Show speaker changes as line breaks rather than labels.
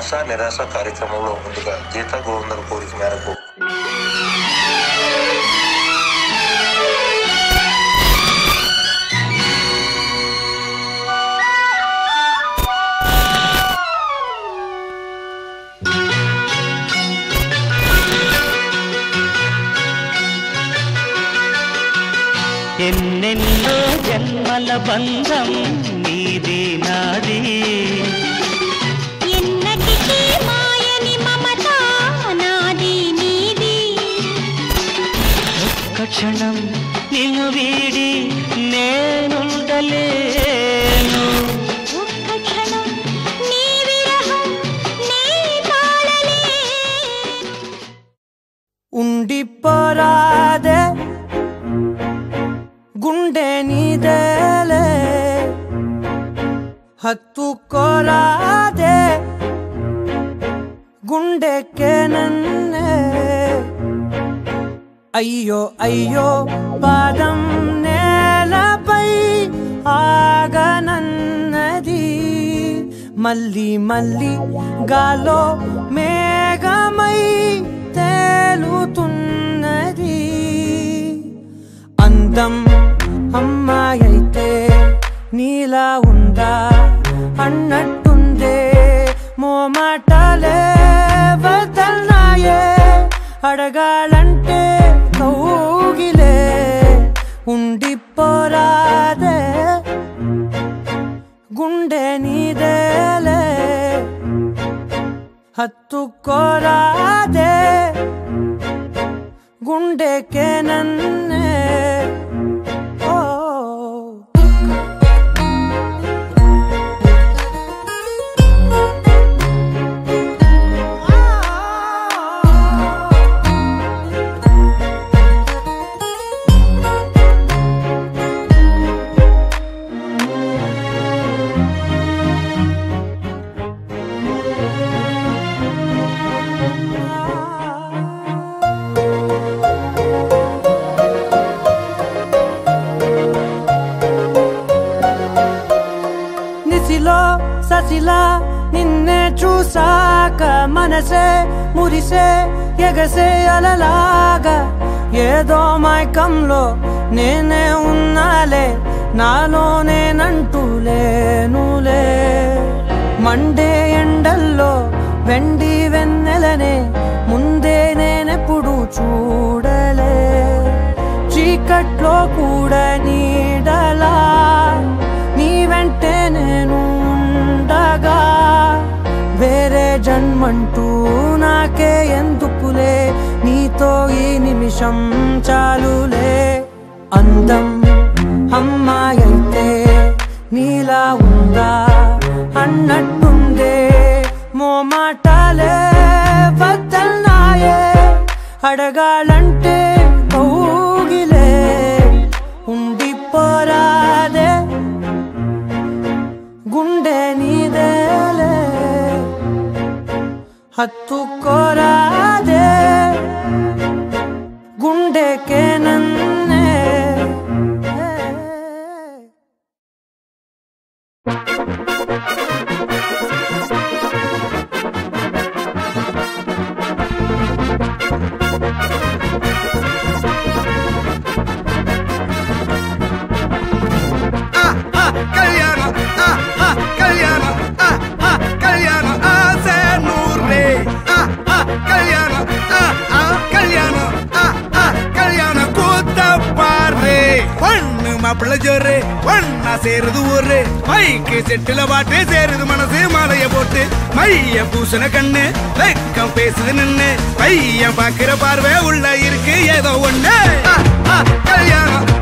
ఆశ నిరాశ కార్యక్రమంలో ముందుగా గీతా గోవిందల కోరిక మేరకు
ఎన్నెన్నో జన్మల బంధం నీది నాది
ఎన్నటికీ మాయని మమత నాది నీది
ఒక్క క్షణం నిన్ను వీడి నేనుండలేను
ఒక్క క్షణం నీ విరహం నే తాళలేను
ఉండిపోరాదే గుండె నీదేలే హత్తుకోరాదే గుండెకే నన్నే అయ్యో అయ్యో పాదం నేలపై ఆగనన్నది మళ్ళీ మళ్ళీ గాలో మేఘమై తేలుతున్నది అందం అమ్మాయైతే నీలా ఉందా అన్నట్టుందే మోమాటలే వదల్నాయే అడగాలంటే కౌగిలే ఉండిపోరాదే గుండె నీదేలే హత్తుకోరాదే గుండెకే నన్నే ససిలా నిన్నే చూసాక మనసే మురిసే ఎగసే అలలాగా ఏదో మైకంలో నేనే ఉన్నాలే నాలోనేనంటూ లేనులే మండే ఎండల్లో వెండి వెన్నెలనే ముందే నేనెప్పుడు చూడలే చీకట్లో కూడా నీడలా నీ వెంటే నేను ఉండగా వేరే జన్మంటూ నాకే ఎందుకులే నీతో ఈ నిమిషం చాలులే అందం అమ్మాయైతే నీలా ఉందా అన్నట్టుందే మోమాటలే వదల్నాయే అడగాలంటే కౌగిలే ఉండిపోరాదే గుండె నీదేలే హత్తుకోరాదే గుండెకే నన్నే
மாப்பிள்ள ஜோரு ஒன்னா சேருது ஊரு மைக்கு செட்டுல பாட்டு சேருது மனசு மாலைய போட்டு மைய பூசண கண்ணு வெக்கம் பேசுது நின்னு பையன் பாக்குற பார்வை உள்ள இருக்கு ஏதோ ஒண்ணு கல்யாணம்